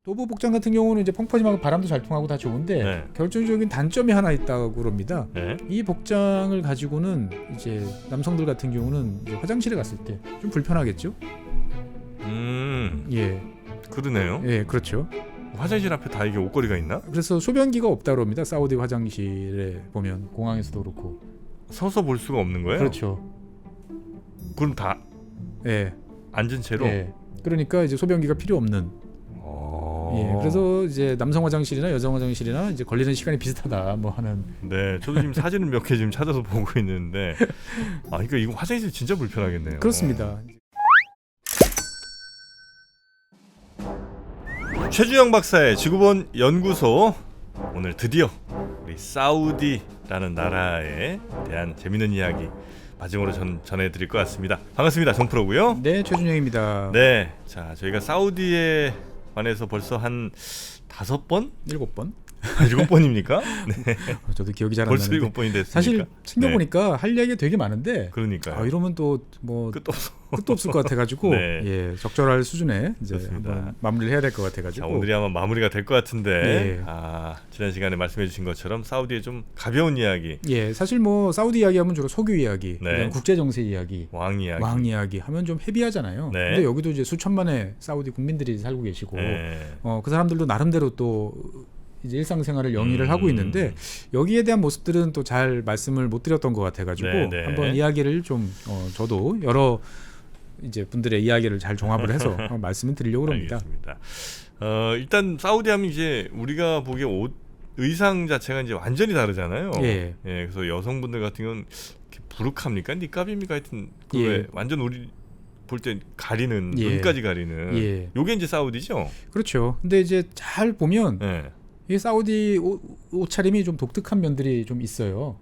도보 복장 같은 경우는 이제 펑퍼짐하고 바람도 잘 통하고 다 좋은데 네. 결정적인 단점이 하나 있다고 그럽니다. 네. 이 복장을 가지고는 이제 남성들 같은 경우는 이제 화장실에 갔을 때 좀 불편하겠죠? 예, 그러네요. 예, 그렇죠. 화장실 앞에 다 이게 옷걸이가 있나? 그래서 소변기가 없다 그럽니다. 사우디 화장실에 보면 공항에서도 그렇고. 서서 볼 수가 없는 거예요? 그렇죠. 그럼 다 예, 앉은 채로? 예. 그러니까 이제 소변기가 필요 없는. 예, 그래서 이제 남성 화장실이나 여성 화장실이나 이제 걸리는 시간이 비슷하다 뭐 하는. 네, 저도 지금 사진을 몇 개 지금 찾아서 보고 있는데, 그러니까 이거 화장실 진짜 불편하겠네요. 그렇습니다. 최주영 박사의 지구본 연구소, 오늘 드디어 우리 사우디라는 나라에 대한 재밌는 이야기 마지막으로 전해드릴 것 같습니다. 반갑습니다, 정프로고요. 네, 최준영입니다. 네, 자 저희가 사우디에 관해서 벌써 한 5번? 7번? 7번입니까? 네. 저도 기억이 잘 안 벌써 나는데 7번이 됐으니까. 사실 챙겨보니까 할 얘기가 되게 많은데 그러니까요. 이러면 또 뭐 끝도 없어. 끝도 없을 것 같아가지고 네. 예, 적절할 수준에 이제 좋습니다. 한번 마무리를 해야 될 것 같아가지고. 자, 오늘이 아마 마무리가 될 것 같은데 예. 지난 시간에 말씀해주신 것처럼 사우디의 좀 가벼운 이야기, 예, 사실 뭐 사우디 이야기하면 주로 석유 이야기, 네. 그다음 국제 정세 이야기, 왕 이야기. 왕 이야기 하면 좀 헤비하잖아요. 네. 근데 여기도 이제 수천만의 사우디 국민들이 살고 계시고, 네. 그 사람들도 나름대로 또 이제 일상생활을 영위를 하고 있는데 여기에 대한 모습들은 또 잘 말씀을 못 드렸던 것 같아가지고 네, 네. 한번 이야기를 좀 저도 여러 이제 분들의 이야기를 잘 종합을 해서 말씀을 드리려고 합니다. 알겠습니다. 일단 사우디하면 이제 우리가 보기에 옷 의상 자체가 이제 완전히 다르잖아요. 예. 그래서 여성분들 같은 경우는 이렇게 부르카입니까, 니까비입니까, 하여튼 그 예. 왜 완전 우리 볼 때 가리는 예. 눈까지 가리는. 예. 요게 이제 사우디죠. 그렇죠. 근데 이제 잘 보면 네. 이 사우디 옷차림이 좀 독특한 면들이 좀 있어요.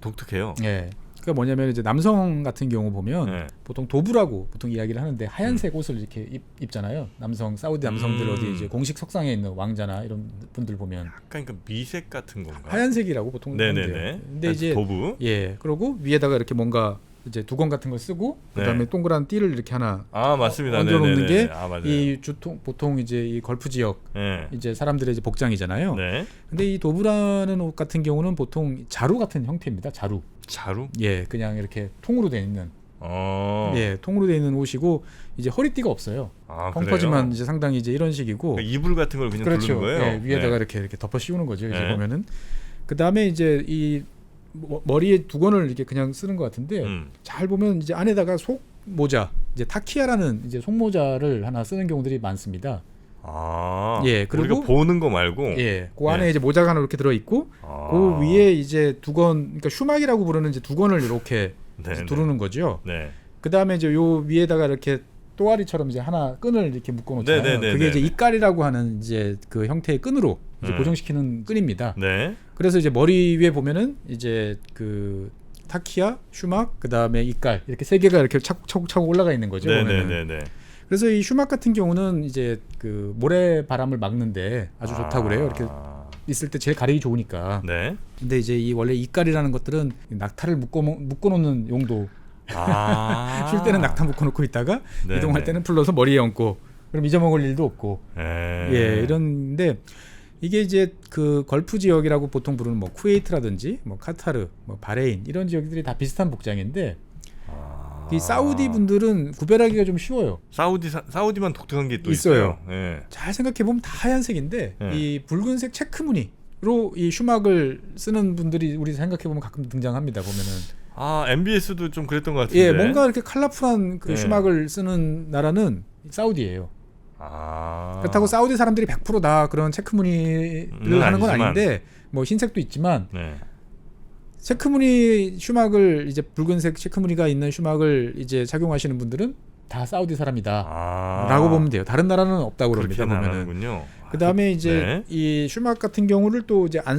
독특해요. 예. 그러니까 뭐냐면 이제 남성 같은 경우 보면 네. 보통 도부라고 보통 이야기를 하는데 하얀색 옷을 이렇게 입잖아요. 사우디 남성들 어디 이제 공식 석상에 있는 왕자나 이런 분들 보면 약간 그 미색 같은 건가? 하얀색이라고 보통 하는데요. 네네네. 근데 이제 도부. 예, 그리고 위에다가 이렇게 뭔가 이제 두건 같은 걸 쓰고 그다음에 네. 동그란 띠를 이렇게 하나 맞습니다. 얹어놓는 네네네. 게 맞아요. 이 보통 이제 이 걸프 지역 네. 이제 사람들의 이제 복장이잖아요. 네. 근데 이 도브라는 옷 같은 경우는 보통 자루 같은 형태입니다. 자루. 예, 그냥 이렇게 통으로 돼 있는. 예, 통으로 돼 있는 옷이고 이제 허리띠가 없어요. 펑퍼지만 이제 상당히 이제 이런 식이고. 그러니까 이불 같은 걸 그냥 그렇죠. 두르는 거예요. 예, 위에다가 네. 이렇게 덮어 씌우는 거죠. 이제 네. 보면은. 그 다음에 이제 이 머리에 두건을 이렇게 그냥 쓰는 것 같은데 잘 보면 이제 안에다가 속 모자, 이제 타키야라는 이제 속 모자를 하나 쓰는 경우들이 많습니다. 예, 그리고 우리가 보는 거 말고. 예, 그 안에 이제 모자가 하나 이렇게 들어 있고, 그 위에 이제 두건, 그러니까 슈막이라고 부르는 이제 두건을 이렇게 네, 두르는 거죠. 네. 그 다음에 이제 요 위에다가 이렇게 또아리처럼 이제 하나 끈을 이렇게 묶어놓잖아요. 네, 네, 네, 그게 이제 네. 이깔이라고 하는 이제 그 형태의 끈으로 이제 고정시키는 끈입니다. 네. 그래서 이제 머리 위에 보면은 이제 그 타키야, 슈막, 그 다음에 이깔 이렇게 세 개가 이렇게 차곡차곡 올라가 있는 거죠. 네, 보면은. 네, 네, 네. 그래서 이 슈막 같은 경우는 이제 그 모래 바람을 막는데 아주 좋다고 그래요. 이렇게 있을 때 제일 가리기 좋으니까. 네. 근데 이제 이 원래 이깔이라는 것들은 낙타를 묶어놓는 용도. 쉴 때는 낙타 묶어놓고 있다가 네, 이동할 네. 때는 풀러서 머리에 얹고 그럼 잊어먹을 일도 없고. 예, 이런데 이게 이제 그 걸프 지역이라고 보통 부르는 뭐 쿠웨이트라든지 뭐 카타르, 뭐 바레인 이런 지역들이 다 비슷한 복장인데 이 사우디 분들은 구별하기가 좀 쉬워요. 사우디만 독특한 게 또 있어요. 네. 잘 생각해 보면 다 하얀색인데 네. 이 붉은색 체크 무늬로 이 슈막을 쓰는 분들이 우리 생각해 보면 가끔 등장합니다. 보면은 MBS도 좀 그랬던 것 같은데. 예, 뭔가 이렇게 컬러풀한 그 네. 슈막을 쓰는 나라는 사우디예요. 그렇다고 사우디 사람들이 100% 다 그런 체크 무늬를 하는 건 아니지만. 아닌데 뭐 흰색도 있지만 네. 체크 무늬 슈막을 이제 붉은색 체크 무늬가 있는 슈막을 이제 착용하시는 분들은 다 사우디 사람이다라고 보면 돼요. 다른 나라는 없다고 그럽니다. 그렇게 보면은. 나누는군요. 그다음에 이제 네. 이 슈막 같은 경우를 또 이제 안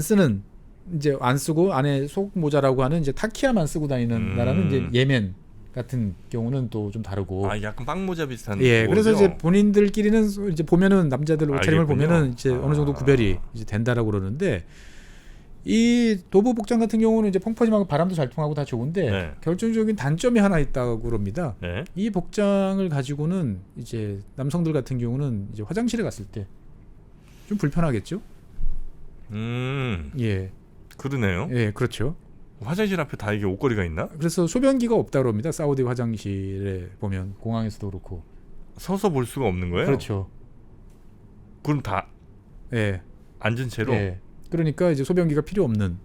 쓰고 안에 속 모자라고 하는 이제 타키야만 쓰고 다니는 나라는 이제 예멘 같은 경우는 또 좀 다르고. 약간 빵모자 비슷한. 예, 그래서 거죠? 이제 본인들끼리는 이제 보면은 남자들 옷차림을 알겠군요. 보면은 이제 어느 정도 구별이 이제 된다라고 그러는데 이 도보 복장 같은 경우는 이제 펑퍼짐하고 바람도 잘 통하고 다 좋은데 네. 결정적인 단점이 하나 있다고 그럽니다. 네. 이 복장을 가지고는 이제 남성들 같은 경우는 이제 화장실에 갔을 때 좀 불편하겠죠. 예, 그러네요. 예, 그렇죠. 화장실 앞에 다 이게 옷걸이가 있나? 그래서 소변기가 없다고 합니다. 사우디 화장실에 보면 공항에서도 그렇고. 서서 볼 수가 없는 거예요? 그렇죠. 그럼 다 예, 앉은 채로? 예. 그러니까 이제 소변기가 필요 없는.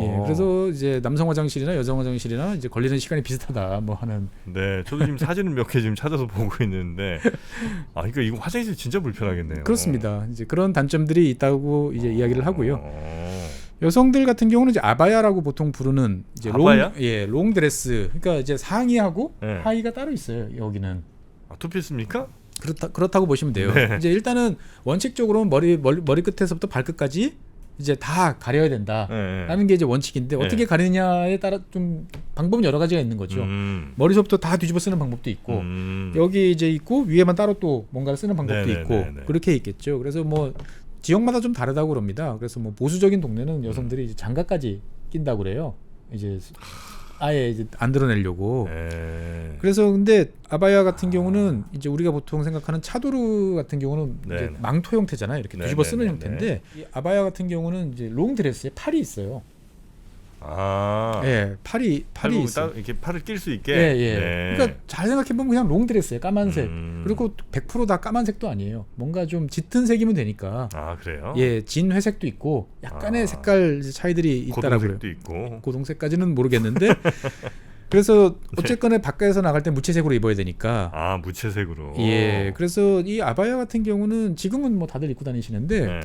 예, 그래서 이제 남성 화장실이나 여성 화장실이나 이제 걸리는 시간이 비슷하다 뭐 하는. 네, 저도 지금 사진을 몇 개 지금 찾아서 보고 있는데, 그러니까 이거 화장실 진짜 불편하겠네요. 그렇습니다. 이제 그런 단점들이 있다고 이제 이야기를 하고요. 여성들 같은 경우는 이제 아바야라고 보통 부르는 이제 아바야? 롱 드레스. 그러니까 이제 상의하고 네. 하의가 따로 있어요. 여기는. 투피스입니까? 그렇다고 보시면 돼요. 네. 이제 일단은 원칙적으로는 머리 끝에서부터 발끝까지 이제 다 가려야 된다라는 게 이제 원칙인데 어떻게 가리느냐에 따라 좀 방법은 여러 가지가 있는 거죠. 머리서부터 다 뒤집어 쓰는 방법도 있고 여기 이제 있고 위에만 따로 또 뭔가를 쓰는 방법도 있고 그렇게 있겠죠. 그래서 뭐 지역마다 좀 다르다고 그럽니다. 그래서 뭐 보수적인 동네는 여성들이 이제 장갑까지 낀다고 그래요. 이제 아예 이제 안 드러내려고. 그래서 근데 아바야 같은 경우는 이제 우리가 보통 생각하는 차도르 같은 경우는 이제 망토 형태잖아요. 이렇게 뒤집어 쓰는 형태인데 이 아바야 같은 경우는 이제 롱 드레스에 팔이 있어요. 예, 팔이 있어요. 이렇게 팔을 낄 수 있게. 그러니까 잘 생각해 보면 그냥 롱 드레스예요. 까만색. 그리고 100% 다 까만색도 아니에요. 뭔가 좀 짙은 색이면 되니까. 그래요? 예, 진 회색도 있고 약간의 색깔 차이들이 있다라고요. 고동색도 있고. 고동색까지는 모르겠는데. 그래서 어쨌거나 바깥에서 나갈 때 무채색으로 입어야 되니까. 무채색으로. 예, 그래서 이 아바야 같은 경우는 지금은 뭐 다들 입고 다니시는데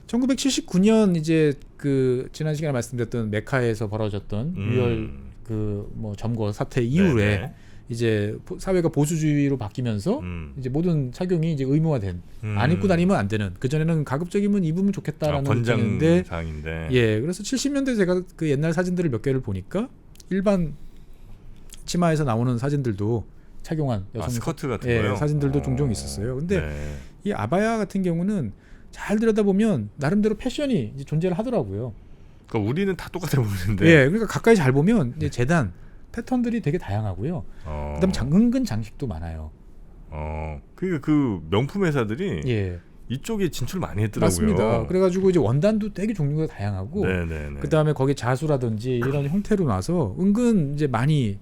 1979년 이제 그 지난 시간에 말씀드렸던 메카에서 벌어졌던 유혈 그 뭐 점거 사태 이후에 이제 사회가 보수주의로 바뀌면서 이제 모든 착용이 이제 의무화된 안 입고 다니면 안 되는 그 전에는 가급적이면 입으면 좋겠다라는 권장사항인데 예, 그래서 70년대 제가 그 옛날 사진들을 몇 개를 보니까 일반 치마에서 나오는 사진들도 착용한 여성 스커트 같은 거요? 사진들도 종종 있었어요. 근데 이 아바야 같은 경우는 잘 들여다보면 나름대로 패션이 이제 존재를 하더라고요. 그러니까 우리는 다 똑같아 보이는데. 예, 그러니까 가까이 잘 보면 이제 재단 패턴들이 되게 다양하고요. 그다음 은근 장식도 많아요. 그러니까 그 명품 회사들이 이쪽에 진출 많이 했더라고요. 맞습니다. 그래가지고 이제 원단도 되게 종류가 다양하고, 그다음에 거기 자수라든지 이런 형태로 나서 은근 이제 많이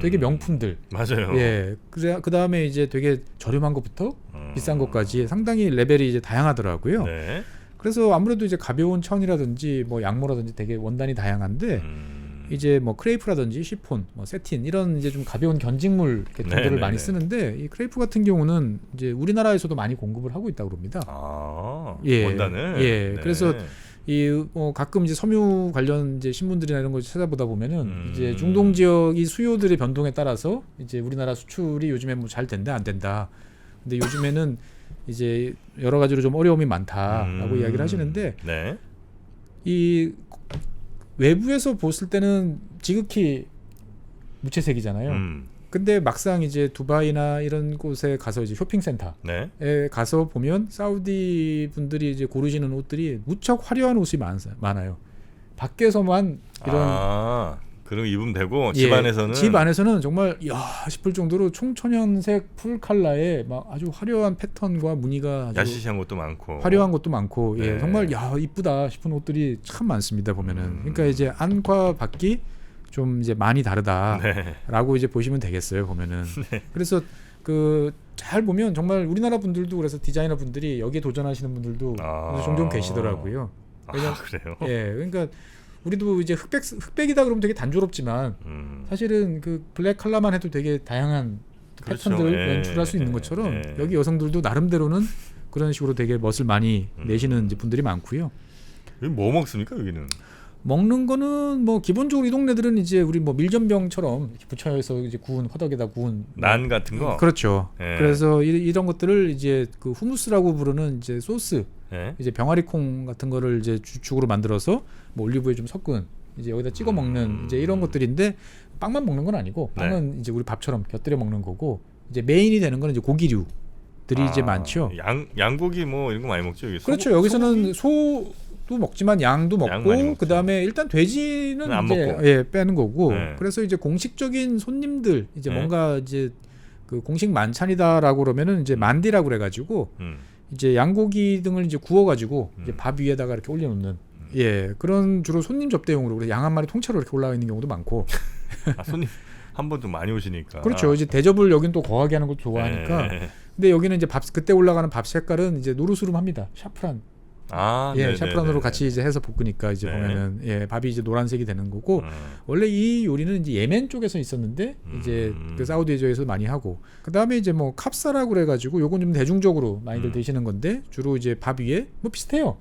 되게 명품들. 맞아요. 예, 그다음에 이제 되게 저렴한 것부터 비싼 것까지 상당히 레벨이 이제 다양하더라고요. 그래서 아무래도 이제 가벼운 천이라든지 뭐 양모라든지 되게 원단이 다양한데 이제 뭐 크레이프라든지 시폰, 뭐 세틴 이런 이제 좀 가벼운 견직물 계통들을 많이 쓰는데 이 크레이프 같은 경우는 이제 우리나라에서도 많이 공급을 하고 있다고 합니다. 원단을. 그래서 이 가끔 이제 섬유 관련 이제 신문들이나 이런 걸 찾아보다 보면은 이제 중동 지역이 수요들의 변동에 따라서 이제 우리나라 수출이 요즘에 뭐 잘 된다 안 된다. 근데 요즘에는 이제 여러 가지로 좀 어려움이 많다라고 이야기를 하시는데 이 외부에서 봤을 때는 지극히 무채색이잖아요. 근데 막상 이제 두바이나 이런 곳에 가서 이제 쇼핑센터에 가서 보면 사우디 분들이 이제 고르시는 옷들이 무척 화려한 옷이 많아요. 밖에서만 이런 그럼 입으면 되고 집 안에서는 집 안에서는 정말 야 싶을 정도로 총천연색 풀 컬러에 막 아주 화려한 패턴과 무늬가 아주 야시시한 것도 많고 화려한 것도 많고 정말 야 이쁘다 싶은 옷들이 참 많습니다 보면은. 그러니까 이제 안과 밖이 좀 이제 많이 다르다라고 이제 보시면 되겠어요 보면은. 그래서 그 잘 보면 정말 우리나라 분들도 그래서 디자이너 분들이 여기에 도전하시는 분들도 종종 계시더라고요. 그래요? 예, 그러니까 우리도 이제 흑백이다 그러면 되게 단조롭지만 사실은 그 블랙 컬러만 해도 되게 다양한 패턴들을 연출할 수 있는 것처럼 여기 여성들도 나름대로는 그런 식으로 되게 멋을 많이 내시는 이제 분들이 많고요. 여기 뭐 먹습니까 여기는? 먹는 거는 뭐 기본적으로 이 동네들은 이제 우리 뭐 밀전병처럼 이렇게 부쳐서 이제 구운 화덕에다 구운 난 같은 거. 그렇죠. 그래서 이런 것들을 이제 그 후무스라고 부르는 이제 소스, 이제 병아리콩 같은 거를 이제 주축으로 만들어서 뭐 올리브에 좀 섞은 이제 여기다 찍어 먹는 이제 이런 것들인데 빵만 먹는 건 아니고 빵은 이제 우리 밥처럼 곁들여 먹는 거고 이제 메인이 되는 건 이제 고기류들이 이제 많죠. 양고기 뭐 이런 거 많이 먹죠 여기. 그렇죠. 여기서는 소도 먹지만 양도 먹고 그다음에 일단 돼지는 안 이제 먹고. 빼는 거고. 그래서 이제 공식적인 손님들 이제 뭔가 이제 그 공식 만찬이다라고 그러면은 이제 만디라고 그래가지고 이제 양고기 등을 이제 구워가지고 이제 밥 위에다가 이렇게 올려놓는 예 그런 주로 손님 접대용으로 그래서 양 한 마리 통째로 이렇게 올라와 있는 경우도 많고. 아, 손님 한 번 좀 많이 오시니까. 그렇죠. 이제 대접을 여긴 또 거하게 하는 것도 좋아하니까. 근데 여기는 이제 밥 그때 올라가는 밥 색깔은 이제 노르스름합니다. 샤프란. 아, 예, 네네네네. 샤프란으로 같이 이제 해서 볶으니까 이제 네. 보면은 예, 밥이 이제 노란색이 되는 거고 원래 이 요리는 이제 예멘 쪽에서 있었는데 이제 그 사우디에서 많이 하고 그다음에 이제 뭐 캅사라고 그래 가지고 요건 좀 대중적으로 많이들 드시는 건데 주로 이제 밥 위에 뭐 비슷해요.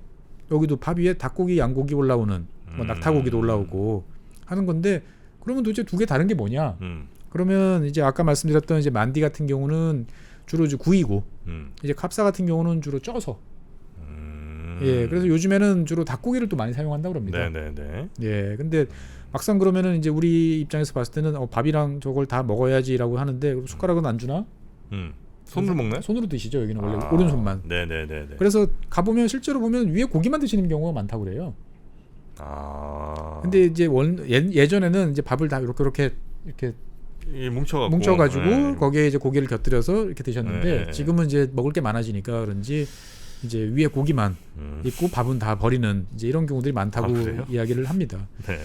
여기도 밥 위에 닭고기, 양고기 올라오는 뭐 낙타고기도 올라오고 하는 건데 그러면 도대체 두 개 다른 게 뭐냐? 그러면 이제 아까 말씀드렸던 이제 만디 같은 경우는 주로 이제 구이고 이제 캅사 같은 경우는 주로 쪄서 예, 그래서 요즘에는 주로 닭고기를 또 많이 사용한다고 그럽니다. 네네네. 예, 근데 막상 그러면은 이제 우리 입장에서 봤을 때는 밥이랑 저걸 다 먹어야지라고 하는데 그럼 숟가락은 안 주나? 손으로 먹나요? 손으로 드시죠. 여기는 원래 오른손만. 네네네네. 그래서 가보면 실제로 보면 위에 고기만 드시는 경우가 많다고 그래요. 아. 근데 이제 예전에는 이제 밥을 다 이렇게 뭉쳐가지고 네. 거기에 이제 고기를 곁들여서 이렇게 드셨는데 네. 지금은 이제 먹을 게 많아지니까 그런지 이제 위에 고기만 있고 밥은 다 버리는 이제 이런 경우들이 많다고 그래요? 이야기를 합니다. 네.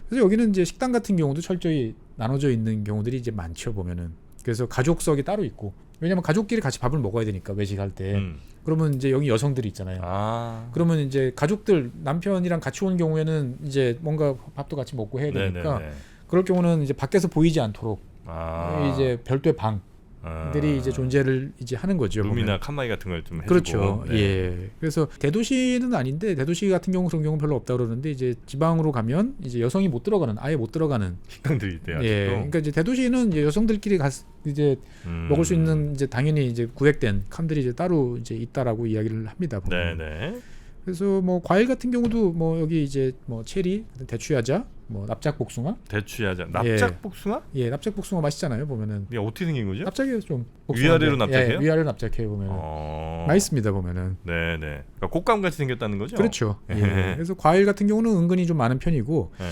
그래서 여기는 이제 식당 같은 경우도 철저히 나눠져 있는 경우들이 이제 많죠 보면은. 그래서 가족석이 따로 있고 왜냐면 가족끼리 같이 밥을 먹어야 되니까 외식할 때. 그러면 이제 여기 여성들이 있잖아요. 아. 그러면 이제 가족들 남편이랑 같이 온 경우에는 이제 뭔가 밥도 같이 먹고 해야 되니까 네네네. 그럴 경우는 이제 밖에서 보이지 않도록 아. 이제 별도의 방들이 이제 존재를 이제 하는 거죠. 룸이나 보면. 칸막이 같은 걸 좀 해주고. 그렇죠. 네. 예. 그래서 대도시는 아닌데 대도시 같은 경우 그런 경우 별로 없다 그러는데 이제 지방으로 가면 이제 여성이 못 들어가는 아예 못 들어가는. 식당들이 있대요. 예. 아직도. 그러니까 이제 대도시는 이제 여성들끼리 이제 먹을 수 있는 이제 당연히 이제 구획된 칸들이 이제 따로 이제 있다라고 이야기를 합니다. 보면. 네네. 그래서 뭐 과일 같은 경우도 뭐 여기 이제 뭐 체리, 대추야자, 뭐 납작복숭아. 대추야자. 납작복숭아? 예, 납작복숭아 맛있잖아요. 보면은. 이게 어떻게 생긴 거죠? 납작해요 좀. 위아래로 복숭아인데. 납작해요? 예, 위아래로 납작해요 보면은. 맛있습니다 보면은. 네네. 그러니까 꽃감 같이 생겼다는 거죠? 그렇죠. 예. 그래서 과일 같은 경우는 은근히 좀 많은 편이고. 네.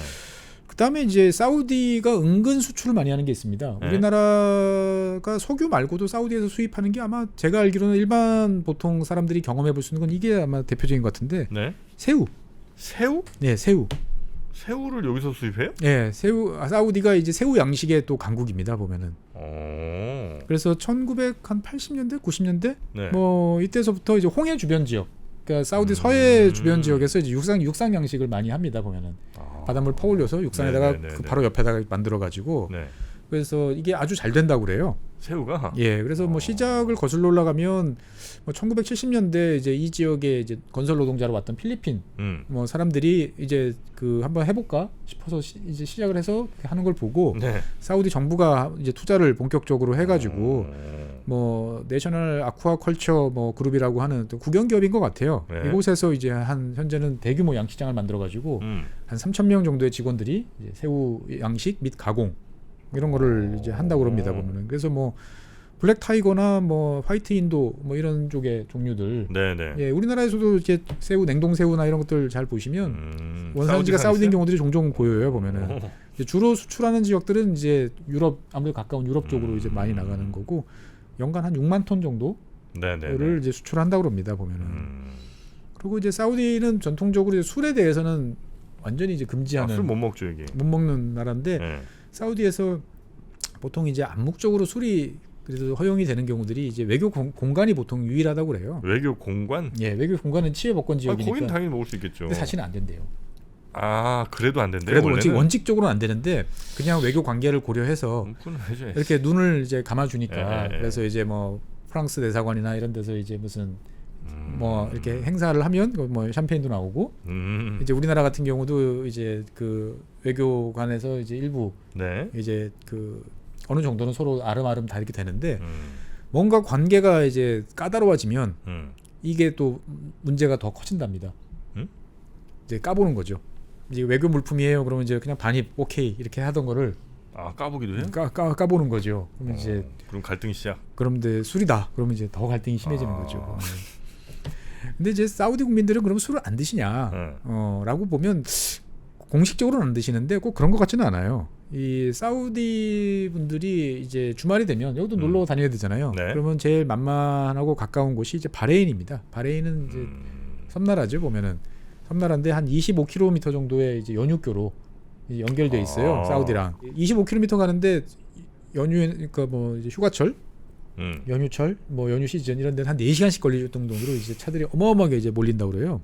그다음에 이제 사우디가 은근 수출을 많이 하는 게 있습니다. 네. 우리나라가 석유 말고도 사우디에서 수입하는 게 아마 제가 알기로는 일반 보통 사람들이 경험해 볼 수 있는 건 이게 아마 대표적인 것 같은데 네. 새우. 새우? 네, 새우. 새우를 여기서 수입해요? 예, 새우. 사우디가 이제 새우 양식의 또 강국입니다 보면은. 그래서 1980년대, 90년대 네. 뭐 이때서부터 이제 홍해 주변 지역, 그러니까 사우디 서해 주변 지역에서 이제 육상 양식을 많이 합니다 보면은. 바닷물 퍼올려서 육상에다가 네네네네. 그 바로 옆에다가 만들어 가지고 네. 그래서 이게 아주 잘 된다고 그래요. 새우가? 예, 그래서 뭐 시작을 거슬러 올라가면 뭐 1970년대 이제 이 지역에 이제 건설 노동자로 왔던 필리핀 뭐 사람들이 이제 그 한번 해볼까 싶어서 이제 시작을 해서 하는 걸 보고 네. 사우디 정부가 이제 투자를 본격적으로 해가지고 뭐 내셔널 아쿠아컬처 뭐 그룹이라고 하는 또 국영 기업인 것 같아요. 네. 이곳에서 이제 한 현재는 대규모 양식장을 만들어가지고 한 3,000명 정도의 직원들이 이제 새우 양식 및 가공 이런 거를 이제 한다고 그럽니다 보면은. 그래서 뭐 블랙 타이거나 뭐 화이트 인도 뭐 이런 쪽의 종류들. 네네. 예, 우리나라에서도 이렇게 새우 냉동 새우나 이런 것들 잘 보시면 원산지가 사우디인 경우들이 종종 보여요 보면은. 이제 주로 수출하는 지역들은 이제 유럽 아무래도 가까운 유럽 쪽으로 이제 많이 나가는 거고 연간 한 6만 톤 정도를 네네. 이제 수출한다고 그럽니다 보면은. 그리고 이제 사우디는 전통적으로 이제 술에 대해서는 완전히 이제 금지하는 술 못 먹죠 이게. 못 먹는 나라인데 네. 사우디에서 보통 이제 암묵적으로 술이 그래도 허용이 되는 경우들이 이제 외교 공간이 보통 유일하다고 그래요. 외교 공간? 예, 외교 공간은 치외 법권 지역이니까. 거긴 당연히 먹을 수 있겠죠. 근데 사실은 안 된대요. 아, 그래도 안 된대요. 그래도 원래는? 원칙적으로는 안 되는데 그냥 외교 관계를 고려해서 그건 해줘야지. 이렇게 눈을 이제 감아주니까 예. 그래서 이제 뭐 프랑스 대사관이나 이런 데서 이제 무슨 뭐 이렇게 행사를 하면 뭐 샴페인도 나오고 이제 우리나라 같은 경우도 이제 그 외교관에서 이제 일부 네. 이제 그 어느 정도는 서로 아름아름 다 이렇게 되는데 뭔가 관계가 이제 까다로워지면 이게 또 문제가 더 커진답니다. 이제 까보는 거죠. 이제 외교 물품이에요. 그러면 이제 그냥 반입 오케이 이렇게 하던 거를 아, 까보기도 해요? 까보는 거죠. 그럼 이제 그럼 갈등이 시작. 그런데 술이다. 그러면 이제 더 갈등이 심해지는 거죠. 근데 이제 사우디 국민들은 그러면 술을 안 드시냐? 라고 보면 공식적으로는 안 드시는데 꼭 그런 것 같지는 않아요. 이 사우디 분들이 이제 주말이 되면 여기도 놀러 다녀야 되잖아요. 네. 그러면 제일 만만하고 가까운 곳이 이제 바레인입니다. 바레인은 이제 섬나라죠. 보면은 섬나라인데 한 25km 정도의 이제 연육교로 연결돼 있어요. 사우디랑 25km 가는데 연휴 그러니까 뭐 이제 휴가철, 연휴철, 뭐 연휴 시즌 이런 데는 한 4시간씩 걸릴 정도로 이제 차들이 어마어마하게 이제 몰린다고 그래요.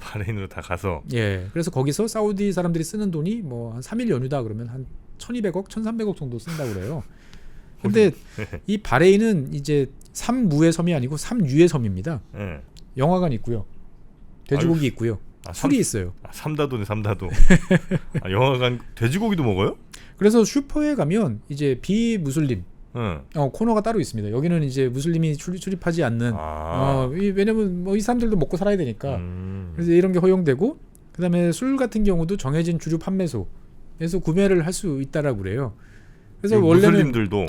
바레인으로 다 가서. 예. 그래서 거기서 사우디 사람들이 쓰는 돈이 뭐 한 3일 연휴다 그러면 한 1,200억, 1,300억 정도 쓴다고 그래요. 근데 이 바레인은 이제 3무의 섬이 아니고 3유의 섬입니다. 네. 영화관 있고요. 돼지고기 있고요. 술이 있어요. 삼다도네, 삼다도. 영화관 돼지고기도 먹어요? 그래서 슈퍼에 가면 이제 비무슬림 코너가 따로 있습니다. 여기는 이제 무슬림이 출입하지 않는 왜냐면 뭐 이 사람들도 먹고 살아야 되니까 그래서 이런 게 허용되고 그다음에 술 같은 경우도 정해진 주류 판매소에서 구매를 할 수 있다라고 그래요. 그래서 원래는 무슬림들도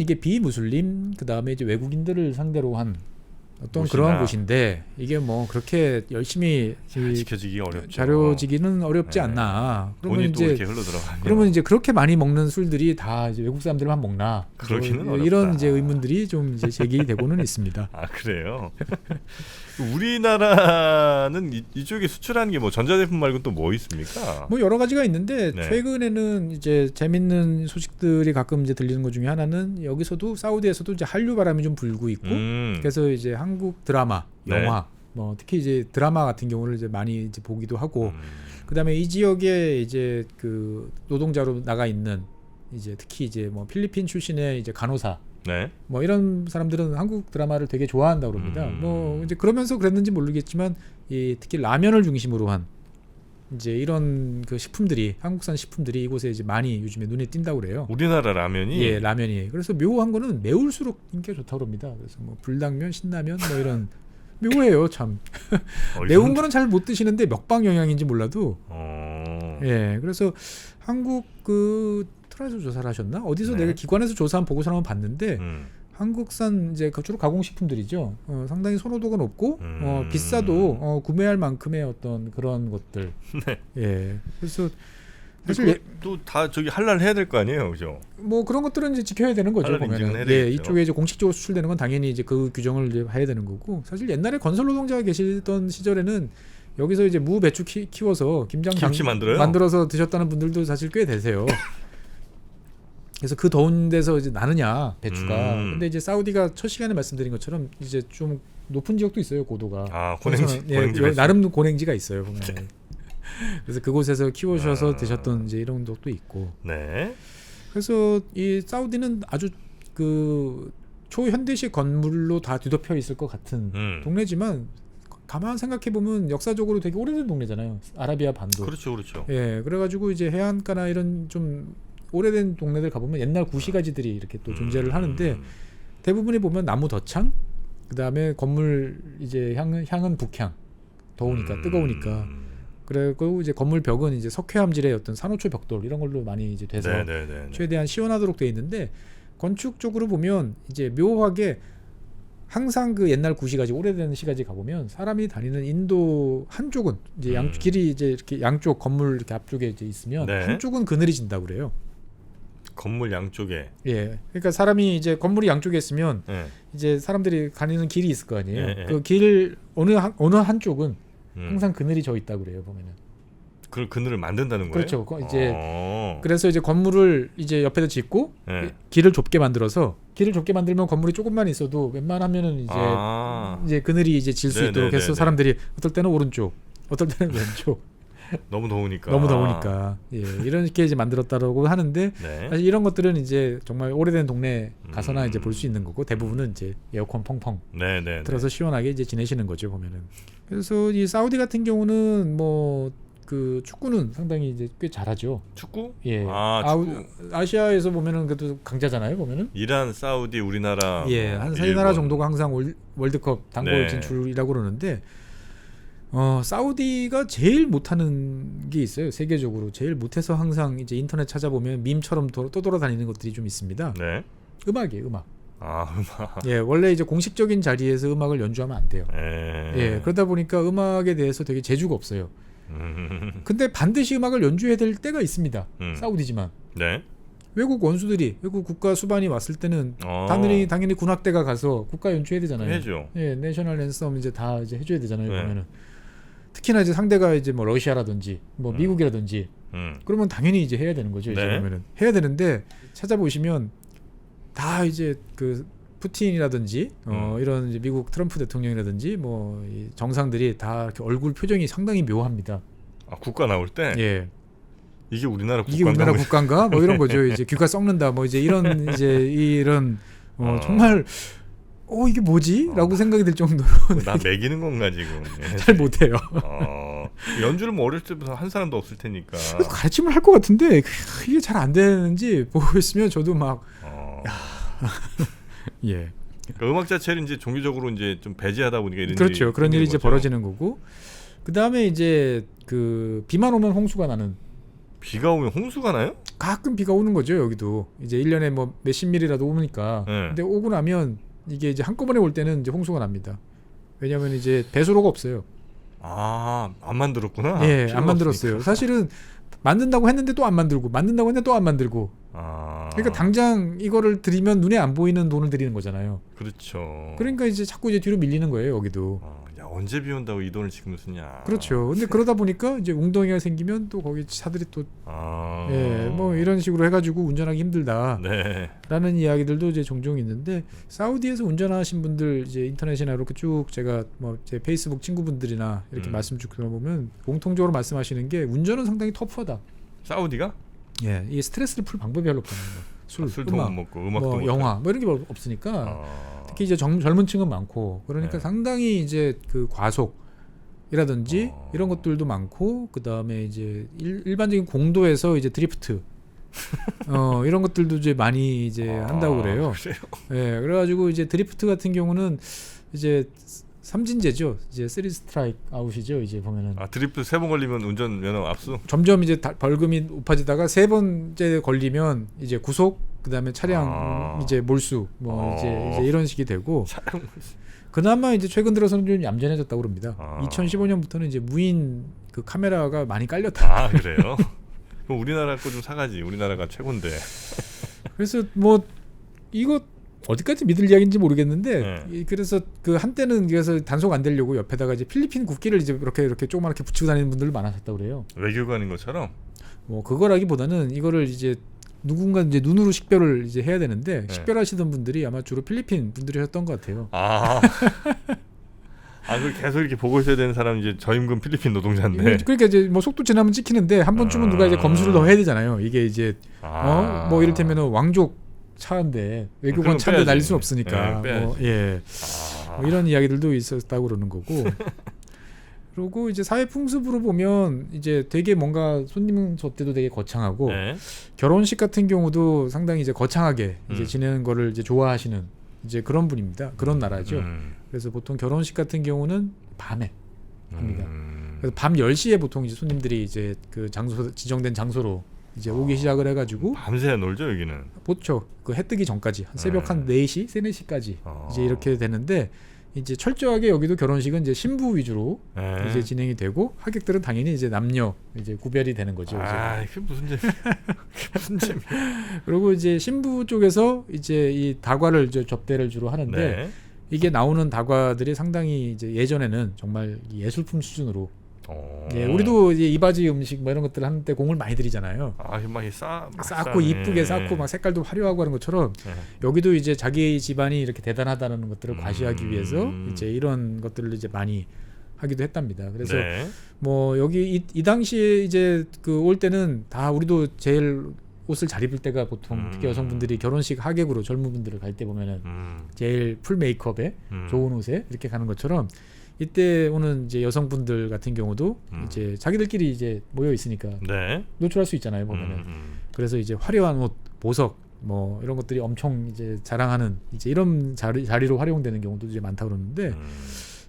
이게 비무슬림 그다음에 이제 외국인들을 상대로 한 어떤 곳이나. 그런 곳인데 이게 뭐 그렇게 열심히 지켜지기 어렵죠. 자료지기는 어렵지 않나. 돈이 또 이렇게 흘러들어가요. 그러면 이제 그렇게 많이 먹는 술들이 다 이제 외국 사람들만 먹나? 그러기는 뭐 이런 이제 의문들이 좀 이제 제기되고는 있습니다. 그래요? 우리나라는 이쪽에 수출하는 게 뭐 전자제품 말고 또 뭐 있습니까? 뭐 여러 가지가 있는데 네. 최근에는 이제 재밌는 소식들이 가끔 이제 들리는 것 중에 하나는 여기서도 사우디에서도 이제 한류 바람이 좀 불고 있고 그래서 이제 한국 드라마, 영화, 뭐 특히 이제 드라마 같은 경우를 이제 많이 이제 보기도 하고 그다음에 이 지역에 이제 그 노동자로 나가 있는 이제 특히 이제 뭐 필리핀 출신의 이제 간호사 네. 뭐 이런 사람들은 한국 드라마를 되게 좋아한다고 그럽니다. 뭐 이제 그러면서 그랬는지 모르겠지만 이 특히 라면을 중심으로 한 이제 이런 그 식품들이 한국산 식품들이 이곳에 이제 많이 요즘에 눈에 띈다고 그래요. 우리나라 라면이 예, 라면이. 그래서 묘한 거는 매울수록 인기가 좋다고 그럽니다. 그래서 뭐 불당면, 신라면 뭐 이런 묘해요, 참. 매운 거는 잘 못 드시는데 먹방 영양인지 몰라도. 예, 그래서 한국 그 트라이에서 조사를 하셨나? 어디서 내가 기관에서 조사한 보고서를 한번 봤는데 한국산 이제 주로 가공식품들이죠. 상당히 선호도가 높고 비싸도 구매할 만큼의 어떤 그런 것들. 네. 예, 그래서 사실 또 다 저기 할랄 해야 될 거 아니에요, 그죠? 뭐 그런 것들은 이제 지켜야 되는 거죠. 보면은 이쪽에 이제 공식적으로 수출되는 건 당연히 이제 그 규정을 이제 해야 되는 거고 사실 옛날에 건설 노동자가 계시던 시절에는 여기서 이제 무 배추 키워서 김치 만들어서 드셨다는 분들도 사실 꽤 되세요. 그래서 그 더운 데서 이제 나느냐 배추가. 근데 이제 사우디가 첫 시간에 말씀드린 것처럼 이제 좀 높은 지역도 있어요, 고도가. 고냉지. 나름 고냉지가 있어요, 보면. 그래서 그곳에서 키우셔서 드셨던 이제 이런 것도 있고. 네. 그래서 이 사우디는 아주 그 초현대식 건물로 다 뒤덮여 있을 것 같은 동네지만 가만 생각해 보면 역사적으로 되게 오래된 동네잖아요. 아라비아 반도. 그렇죠. 예, 그래가지고 이제 해안가나 이런 좀 오래된 동네들 가보면 옛날 구시가지들이 이렇게 또 존재를 하는데 대부분이 보면 나무 덧창, 그 다음에 건물 이제 향은 북향, 더우니까 뜨거우니까. 그리고 이제 건물 벽은 이제 석회암질의 어떤 산호초 벽돌 이런 걸로 많이 이제 돼서 최대한 시원하도록 돼 있는데 건축적으로 보면 이제 묘하게 항상 그 옛날 구시가지 오래된 시가지 가보면 사람이 다니는 인도 한쪽은 이제 길이 이제 이렇게 양쪽 건물 이렇게 앞쪽에 이제 있으면 한쪽은 그늘이 진다고 그래요. 건물 양쪽에. 예. 그러니까 사람이 이제 건물이 양쪽에 있으면 이제 사람들이 가는 길이 있을 거 아니에요. 그 길 어느 한쪽은 항상 그늘이 져 있다고 그래요, 보면은. 그 그늘을 만든다는 거예요? 그렇죠. 이제 그래서 이제 건물을 이제 옆에다 짓고 길을 좁게 만들면 건물이 조금만 있어도 웬만하면은 이제 그늘이 이제 질 수 있도록 해서 사람들이 어떨 때는 오른쪽, 어떨 때는 왼쪽. 너무 더우니까. 예, 이렇게 이제 만들었다라고 하는데 사실 이런 것들은 이제 정말 오래된 동네 가서나 이제 볼 수 있는 거고 대부분은 이제 에어컨 펑펑 틀어서 시원하게 이제 지내시는 거죠, 보면은. 그래서 이 사우디 같은 경우는 뭐 그 축구는 상당히 이제 꽤 잘하죠. 축구? 예. 축구. 아시아에서 보면은 그래도 강자잖아요, 보면은. 이란, 사우디, 우리나라. 예, 한 세 나라 정도가 항상 월드컵 단골 진출이라고 그러는데. 사우디가 제일 못하는 게 있어요. 세계적으로 제일 못해서 항상 이제 인터넷 찾아보면 밈처럼 떠돌아다니는 것들이 좀 있습니다. 네. 음악이에요, 음악. 음악. 예, 원래 이제 공식적인 자리에서 음악을 연주하면 안 돼요. 예, 그러다 보니까 음악에 대해서 되게 재주가 없어요. 근데 반드시 음악을 연주해야 될 때가 있습니다. 사우디지만. 네. 외국 원수들이 외국 국가 수반이 왔을 때는 당연히 군악대가 가서 국가 연주해야 되잖아요. 해죠. 예, 내셔널 랜섬 이제 다 이제 해줘야 되잖아요. 네. 보면은 특히나 이제 상대가 이제 뭐 러시아라든지 뭐 미국이라든지 그러면 당연히 이제 해야 되는 거죠. 이제 네. 보면은 해야 되는데 찾아보시면 다 이제 그 푸틴이라든지 이런 이제 미국 트럼프 대통령이라든지 뭐 이 정상들이 다 이렇게 얼굴 표정이 상당히 묘합니다. 아, 국가 나올 때 예. 이게 우리나라 국가인가? 이게 우리나라 국가인가? 뭐 이런 거죠. 이제 귀가 썩는다. 뭐 이제 이런 이제 이런 정말 이게 뭐지?라고 생각이 들 정도로 나 매기는 건가 지금? 잘 못해요. 연주를 뭐 어릴 때부터 한 사람도 없을 테니까. 그래서 가르침을 할 것 같은데 이게 잘 안 되는지 보고 있으면 저도 막 예. 그러니까 음악 자체를 이제 종교적으로 이제 좀 배제하다 보니까 이런 그렇죠. 일이 그런 일이 이제 거죠. 벌어지는 거고 그 다음에 이제 그 비만 오면 홍수가 나는. 비가 오면 홍수가 나요? 가끔 비가 오는 거죠. 여기도 이제 1년에 뭐 몇십 밀리라도 오니까. 네. 근데 오고 나면 이게 이제 한꺼번에 올 때는 이제 홍수가 납니다. 왜냐하면 이제 배수로가 없어요. 안 만들었구나. 예, 필요가 안 만들었어요. 없으니까. 사실은 만든다고 했는데 또 안 만들고 만든다고 했는데 또 안 만들고. 그러니까 당장 이거를 들이면 눈에 안 보이는 돈을 들이는 거잖아요. 그렇죠. 그러니까 이제 자꾸 이제 뒤로 밀리는 거예요. 여기도. 야, 언제 비 온다고 이 돈을 지금 쓰냐. 그렇죠. 근데 그러다 보니까 이제 웅덩이가 생기면 또 거기 차들이 또 예, 뭐 이런 식으로 해가지고 운전하기 힘들다라는 네. 이야기들도 이제 종종 있는데 사우디에서 운전하신 분들 이제 인터넷이나 이렇게 쭉 제가 뭐 제 페이스북 친구분들이나 이렇게 말씀 쭉 들어보면 공통적으로 말씀하시는 게 운전은 상당히 터프하다. 사우디가? 예, 이 스트레스를 풀 방법이 별로 없다는 거. 술도 음악, 못 먹고 음악도 뭐 못 영화 하고. 뭐 이런 게 없으니까 특히 이제 젊은 층은 많고 그러니까 네. 상당히 이제 그 과속이라든지 이런 것들도 많고 그 다음에 이제 일반적인 공도에서 이제 드리프트 이런 것들도 이제 많이 이제 한다고 그래요. 그래요? 예, 그래가지고 이제 드리프트 같은 경우는 이제 삼진제죠. 이제 3 스트라이크 아웃이죠. 이제 보면은 드리프트 3번 걸리면 운전 면허 압수? 점점 이제 벌금이 높아지다가 3번째 걸리면 이제 구속, 그다음에 차량 이제 몰수, 뭐 이제 이런 식이 되고. 그나마 이제 최근 들어서는 좀 얌전해졌다고 그럽니다. 2015년부터는 이제 무인 그 카메라가 많이 깔렸다. 그래요? 그럼 우리나라 거 좀 사가지. 우리나라가 최고인데. 그래서 뭐 이거 어디까지 믿을 이야기인지 모르겠는데 그래서 그 한때는 그래서 단속 안 되려고 옆에다가 이제 필리핀 국기를 이제 이렇게 조그맣게 붙이고 다니는 분들 많았었다고 그래요. 외교관인 것처럼? 뭐 그거라기보다는 이거를 이제 누군가 이제 눈으로 식별을 이제 해야 되는데 식별하시던 분들이 아마 주로 필리핀 분들이셨던 것 같아요. 그걸 계속 이렇게 보고 있어야 되는 사람 이제 저임금 필리핀 노동자인데. 그러니까 이제 뭐 속도 지나면 찍히는데 한 번쯤은 누가 이제 검수를 더 해야 되잖아요. 이게 이제 뭐 이를테면 왕족 차인데 외교관 차인데 날릴 수는 없으니까 뭐 이런 이야기들도 있었다고 그러는 거고. 그리고 이제 사회 풍습으로 보면 이제 되게 뭔가 손님 접대도 되게 거창하고 결혼식 같은 경우도 상당히 이제 거창하게 이제 지내는 거를 이제 좋아하시는 이제 그런 분입니다. 그런 나라죠. 그래서 보통 결혼식 같은 경우는 밤에 합니다. 그래서 밤 10시에 보통 이제 손님들이 이제 그 장소 지정된 장소로 이제 오기 시작을 해가지고 밤새 놀죠 여기는. 그렇죠. 그 해 뜨기 전까지 한 새벽 한 4시, 3, 4시까지 이제 이렇게 되는데 이제 철저하게 여기도 결혼식은 이제 신부 위주로 이제 진행이 되고 하객들은 당연히 이제 남녀 이제 구별이 되는 거죠. 그게 무슨 재미? 무슨 재미? 그리고 이제 신부 쪽에서 이제 이 다과를 이제 접대를 주로 하는데 이게 나오는 다과들이 상당히 이제 예전에는 정말 예술품 수준으로. 우리도 이제 이바지 음식 뭐 이런 것들 하는데 공을 많이 들이잖아요. 막 쌓고 이쁘게 쌓고 막 색깔도 화려하고 하는 것처럼 여기도 이제 자기 집안이 이렇게 대단하다는 것들을 과시하기 위해서 이제 이런 것들을 이제 많이 하기도 했답니다. 그래서 뭐 여기 이 당시에 이제 그 올 때는 다 우리도 제일 옷을 잘 입을 때가 보통 특히 여성분들이 결혼식 하객으로 젊은 분들을 갈 때 보면은 제일 풀 메이크업에 좋은 옷에 이렇게 가는 것처럼 이때 오는 이제 여성분들 같은 경우도 이제 자기들끼리 이제 모여 있으니까 노출할 수 있잖아요 보면은. 그래서 이제 화려한 옷, 보석 뭐 이런 것들이 엄청 이제 자랑하는 이제 이런 자리로 활용되는 경우도 이제 많다 그러는데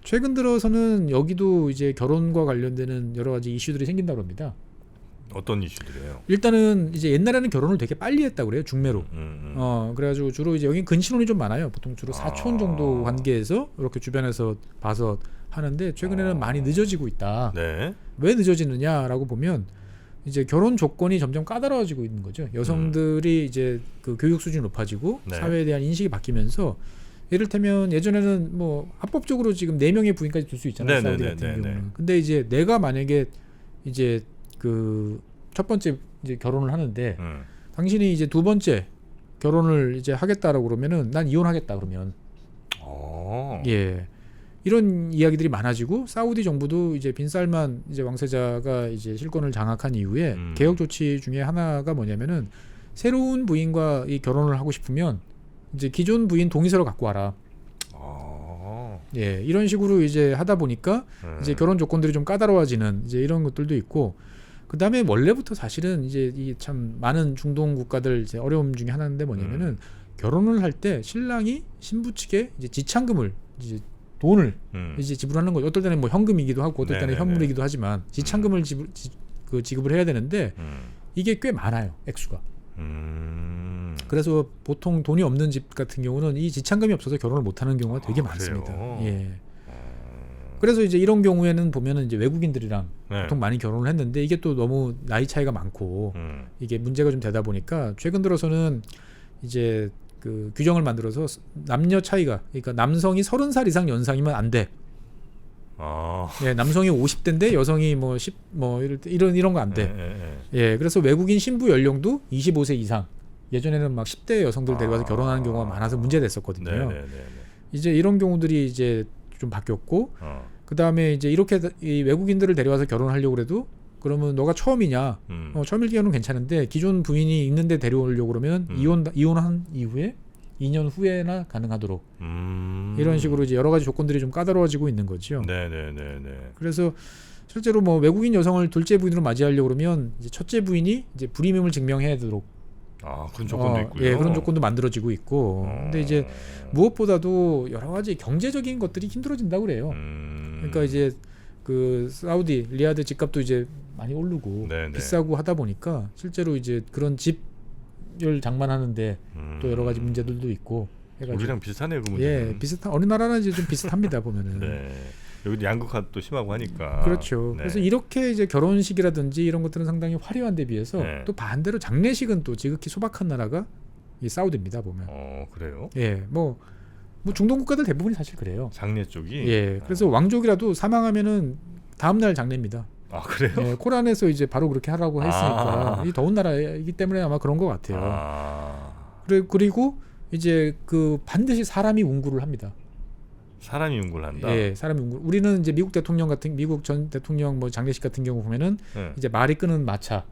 최근 들어서는 여기도 이제 결혼과 관련되는 여러 가지 이슈들이 생긴다고 합니다. 어떤 이슈들이에요? 일단은 이제 옛날에는 결혼을 되게 빨리 했다고 그래요. 중매로. 그래가지고 주로 이제 여긴 근친혼이 좀 많아요. 보통 주로 사촌 정도 관계에서 이렇게 주변에서 봐서 하는데 최근에는 많이 늦어지고 있다. 네. 왜 늦어지느냐라고 보면 이제 결혼 조건이 점점 까다로워지고 있는 거죠. 여성들이 이제 그 교육 수준이 높아지고 네. 사회에 대한 인식이 바뀌면서 이를테면 예전에는 뭐 합법적으로 지금 4명의 부인까지 둘 수 있잖아요. 사우디 같은 경우는. 근데 이제 내가 만약에 이제 그 첫 번째 이제 결혼을 하는데 당신이 이제 두 번째 결혼을 이제 하겠다라고 그러면은 난 이혼하겠다 그러면 예. 이런 이야기들이 많아지고 사우디 정부도 이제 빈살만 이제 왕세자가 이제 실권을 장악한 이후에 개혁 조치 중에 하나가 뭐냐면은 새로운 부인과 이 결혼을 하고 싶으면 이제 기존 부인 동의서를 갖고 와라. 예, 이런 식으로 이제 하다 보니까 이제 결혼 조건들이 좀 까다로워지는 이제 이런 것들도 있고, 그 다음에 원래부터 사실은 이제 이 참 많은 중동 국가들 이제 어려움 중에 하나인데 뭐냐면은 결혼을 할 때 신랑이 신부 측에 이제 지참금을 이제 돈을 이제 지불하는 거죠. 어떨 때는 뭐 현금이기도 하고 어떨 때는 현물이기도 하지만 지참금을 지급을 해야 되는데 이게 꽤 많아요, 액수가. 그래서 보통 돈이 없는 집 같은 경우는 이 지참금이 없어서 결혼을 못하는 경우가 되게 많습니다. 예. 그래서 이제 이런 경우에는 보면은 이제 외국인들이랑 보통 많이 결혼을 했는데 이게 또 너무 나이 차이가 많고 이게 문제가 좀 되다 보니까 최근 들어서는 이제 그 규정을 만들어서 남녀 차이가, 그러니까 남성이 30살 이상 연상이면 안 돼. 예, 남성이 50대인데 여성이 뭐 10 뭐 이런 거 안 돼. 예, 그래서 외국인 신부 연령도 25세 이상. 예전에는 막 10대 여성들 데려가서 결혼하는 경우가 많아서 문제됐었거든요. 이제 이런 경우들이 이제 좀 바뀌었고, 그 다음에 이제 이렇게 이 외국인들을 데려와서 결혼하려고 그래도 그러면 너가 처음이냐? 처음일 경우는 괜찮은데 기존 부인이 있는데 데려오려고 그러면 이혼한 이후에 2년 후에나 가능하도록 이런 식으로 이제 여러 가지 조건들이 좀 까다로워지고 있는 거죠. 그래서 실제로 뭐 외국인 여성을 둘째 부인으로 맞이하려고 그러면 이제 첫째 부인이 이제 불임임을 증명해야 되도록 그런 조건도 있고요. 예, 그런 조건도 만들어지고 있고. 근데 이제 무엇보다도 여러 가지 경제적인 것들이 힘들어진다고 그래요. 그러니까 이제 그 사우디 리야드 집값도 이제 많이 오르고 비싸고 하다 보니까 실제로 이제 그런 집을 장만하는데 또 여러 가지 문제들도 있고 해가지고. 우리랑 비슷하네요, 그 문제. 예, 비슷한 어느 나라나 이제 좀 비슷합니다 보면은. 여기 양극화 또 심하고 하니까. 그렇죠. 그래서 이렇게 이제 결혼식이라든지 이런 것들은 상당히 화려한 데 비해서 또 반대로 장례식은 또 지극히 소박한 나라가 이 사우디입니다 보면. 그래요? 예, 뭐 중동 국가들 대부분이 사실 그래요. 장례 쪽이. 예, 그래서 왕족이라도 사망하면은 다음 날 장례입니다. 그래요? 예, 코란에서 이제 바로 그렇게 하라고 했으니까 이 더운 나라이기 때문에 아마 그런 것 같아요. 그리고 이제 그 반드시 사람이 운구를 합니다. 사람이 운구를 한다. 예, 사람이 운구. 우리는 이제 미국 전 대통령 뭐 장례식 같은 경우 보면은 이제 말이 끄는 마차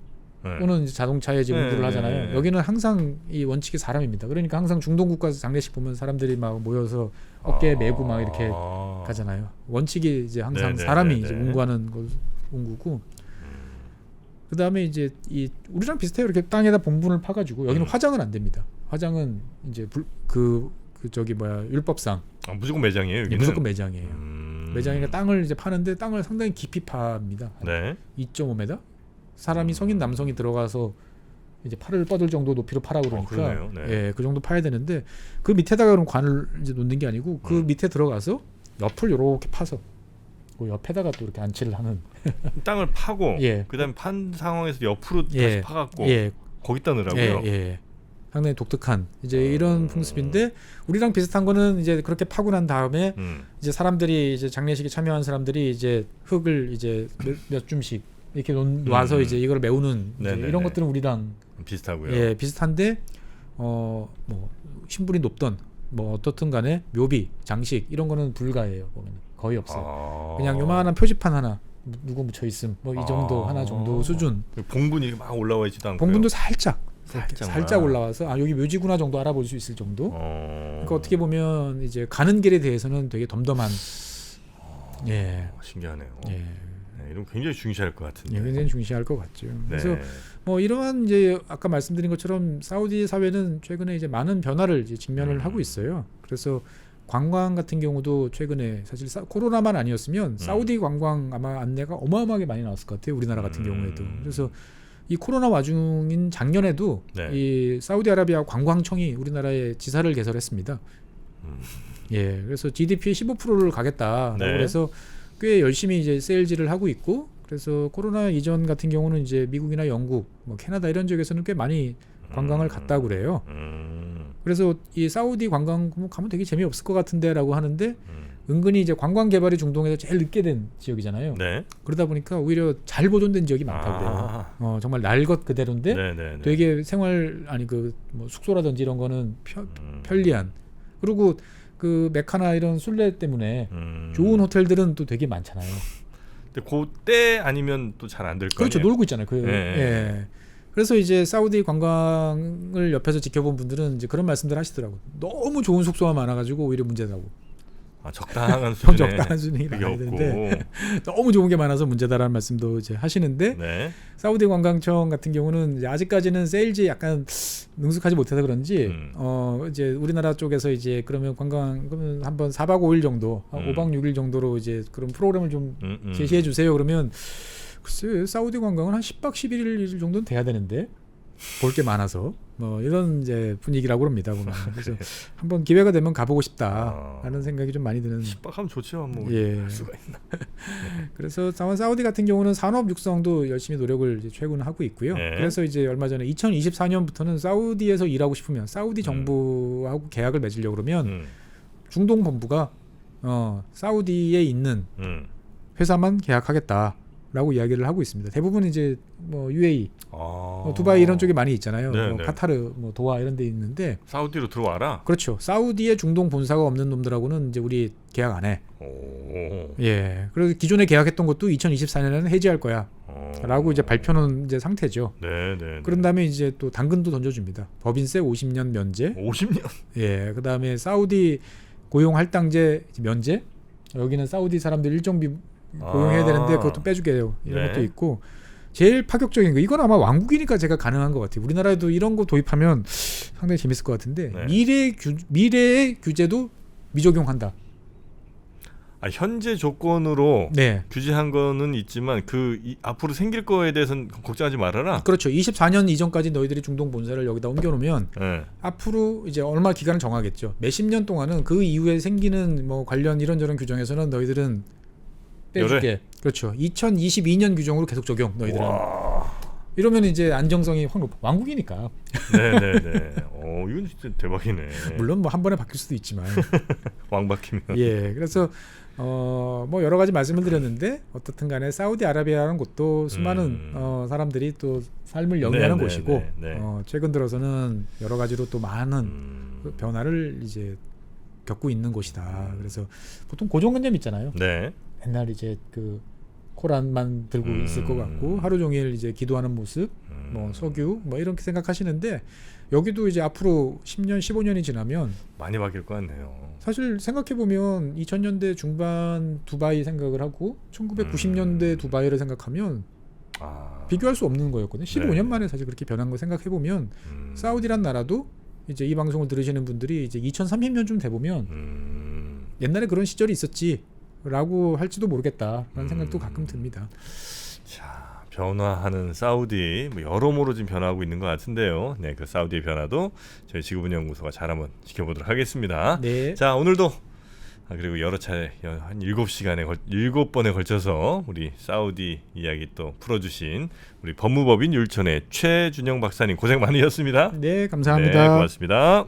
또는 이제 자동차에 이제 운구를 하잖아요. 여기는 항상 이 원칙이 사람입니다. 그러니까 항상 중동 국가 장례식 보면 사람들이 막 모여서 어깨에 메고 막 이렇게 가잖아요. 원칙이 이제 항상 사람이 이제 운구하는 걸 운구고. 그다음에 이제 이 우리랑 비슷해요. 이렇게 땅에다 봉분을 파가지고 여기는 화장은 안 됩니다. 화장은 이제 저기 율법상 무조건 매장이에요. 여기는? 무조건 매장이에요. 매장이니까 땅을 이제 파는데 땅을 상당히 깊이 팝니다. 2.5m. 사람이 성인 남성이 들어가서 이제 팔을 뻗을 정도 높이로 파라고 그러니까 예, 그 정도 파야 되는데 그 밑에다가 그럼 관을 이제 놓는 게 아니고 그 밑에 들어가서 옆을 이렇게 파서 그 옆에다가 또 이렇게 안치를 하는. 땅을 파고 그다음에 판 상황에서 옆으로 다시 파갖고 거기다 넣으라고요. 상당히 독특한 이제 이런 풍습인데 우리랑 비슷한 거는 이제 그렇게 파고 난 다음에 이제 사람들이 이제 장례식에 참여한 사람들이 이제 흙을 이제 몇 줌씩 이렇게 놔서 이제 이걸 메우는 이제 이런 것들은 우리랑 비슷하고요. 예, 비슷한데 뭐 신분이 높던 뭐 어떻든 간에 묘비, 장식 이런 거는 불가해요. 보면 거의 없어요. 그냥 요만한 표지판 하나 누구 묻혀 있음 뭐 이 정도 하나 정도 수준. 봉분이 막 올라와 있지도 않고. 봉분도 살짝 올라와서 여기 묘지구나 정도 알아볼 수 있을 정도. 그러니까 어떻게 보면 이제 가는 길에 대해서는 되게 덤덤한. 신기하네요. 이런 굉장히 중시할 것 같은데. 굉장히 중시할 것 같죠. 그래서 뭐 이러한 이제 아까 말씀드린 것처럼 사우디 사회는 최근에 이제 많은 변화를 이제 직면을 하고 있어요. 그래서 관광 같은 경우도 최근에 사실 코로나만 아니었으면 사우디 관광 아마 안내가 어마어마하게 많이 나왔을 것 같아요. 우리나라 같은 경우에도. 그래서 이 코로나 와중인 작년에도 네. 이 사우디아라비아 관광청이 우리나라에 지사를 개설했습니다. 예, 그래서 GDP의 15%를 가겠다라고 네. 해서 꽤 열심히 이제 세일즈를 하고 있고, 그래서 코로나 이전 같은 경우는 이제 미국이나 영국, 뭐 캐나다 이런 지역에서는 꽤 많이 관광을 갔다고 그래요. 그래서 이 사우디 관광 가면 되게 재미없을 것 같은데라고 하는데 은근히 이제 관광 개발이 중동에서 제일 늦게 된 지역이잖아요. 네. 그러다 보니까 오히려 잘 보존된 지역이 많다고 그래요. 정말 날 것 그대로인데 네네네. 되게 생활 아니 그 뭐 숙소라든지 이런 거는 편리한. 그리고 그 메카나 이런 순례 때문에 좋은 호텔들은 또 되게 많잖아요. 근데 그때 아니면 또 잘 안 될 거 그렇죠. 아니에요? 놀고 있잖아요. 그, 네. 예. 그래서 이제 사우디 관광을 옆에서 지켜본 분들은 이제 그런 말씀들 하시더라고요. 너무 좋은 숙소가 많아가지고 오히려 문제다고. 적당한 수준에 적당한 수준이 그게 나와야 없고. 되는데 너무 좋은 게 많아서 문제다라는 말씀도 이제 하시는데 네. 사우디 관광청 같은 경우는 이제 아직까지는 세일즈에 약간 능숙하지 못해서 그런지 이제 우리나라 쪽에서 이제 그러면 그러면 한번 4박 5일 정도, 5박 6일 정도로 이제 그런 프로그램을 좀 제시해 주세요. 그러면 글쎄 사우디 관광은 한 10박 11일 정도는 돼야 되는데 볼 게 많아서 뭐 이런 이제 분위기라고 합니다. 보면. 그래서 한번 기회가 되면 가보고 싶다라는 생각이 좀 많이 드는. 10박 좋죠. 뭐 예. 할 수가 있나. 그래서 사우디 같은 경우는 산업 육성도 열심히 노력을 이제 최근 하고 있고요. 네. 그래서 이제 얼마 전에 2024년부터는 사우디에서 일하고 싶으면 사우디 정부하고 계약을 맺으려고 그러면 중동 본부가 사우디에 있는 회사만 계약하겠다라고 이야기를 하고 있습니다. 대부분 이제 뭐 UAE, 두바이 이런 쪽에 많이 있잖아요. 네, 뭐 네. 카타르, 뭐 도하 이런 데 있는데 사우디로 들어와라. 그렇죠. 사우디에 중동 본사가 없는 놈들하고는 이제 우리 계약 안 해. 오. 예. 그래서 기존에 계약했던 것도 2024년에는 해지할 거야. 라고 이제 발표는 이제 상태죠. 네. 그런 다음에 이제 또 당근도 던져줍니다. 법인세 50년 면제. 50년. 예. 그 다음에 사우디 고용 할당제 면제. 여기는 사우디 사람들 일정비 고용해야 되는데 그것도 빼주게 해요. 이런 네. 것도 있고. 제일 파격적인 거 이건 아마 왕국이니까 제가 가능한 것 같아요. 우리나라에도 이런 거 도입하면 상당히 재밌을 것 같은데 네. 미래의 규제도 미적용한다. 현재 조건으로 네. 규제한 거는 있지만 앞으로 생길 거에 대해서는 걱정하지 말아라. 그렇죠. 24년 이전까지 너희들이 중동 본사를 여기다 옮겨놓으면 네. 앞으로 이제 얼마 기간을 정하겠죠. 몇십 년 동안은 그 이후에 생기는 뭐 관련 이런저런 규정에서는 너희들은 빼줄게. 그렇죠. 2022년 규정으로 계속 적용. 너희들은. 와. 이러면 이제 안정성이 확 높아. 왕국이니까. 네네네. 이건 진짜 대박이네. 물론 뭐 한 번에 바뀔 수도 있지만. 왕 바뀌면. 예. 그래서 뭐 여러 가지 말씀을 드렸는데 어떻든 간에 사우디아라비아라는 곳도 수많은 사람들이 또 삶을 영위하는 곳이고 최근 들어서는 여러 가지로 또 많은 그 변화를 이제 겪고 있는 곳이다. 그래서 보통 고정관념 있잖아요. 네. 옛날 이제 그 코란만 들고 있을 것 같고 하루 종일 이제 기도하는 모습, 뭐 석유, 뭐 이렇게 생각하시는데 여기도 이제 앞으로 10년, 15년이 지나면 많이 바뀔 것 같네요. 사실 생각해 보면 2000년대 중반 두바이 생각을 하고 1990년대 두바이를 생각하면 비교할 수 없는 거였거든요. 15년 만에 사실 그렇게 변한 거 생각해 보면 사우디란 나라도 이제 이 방송을 들으시는 분들이 이제 2030년쯤 돼 보면 옛날에 그런 시절이 있었지라고 할지도 모르겠다라는 생각도 가끔 듭니다. 자, 변화하는 사우디 여러모로 지금 변화하고 있는 것 같은데요. 네, 그 사우디의 변화도 저희 지구본연구소가 잘 한번 지켜보도록 하겠습니다. 네. 자, 오늘도 그리고 여러 차례 한 7번에 걸쳐서 우리 사우디 이야기 또 풀어주신 우리 법무법인 율촌의 최준영 박사님 고생 많으셨습니다. 네, 감사합니다. 네, 고맙습니다.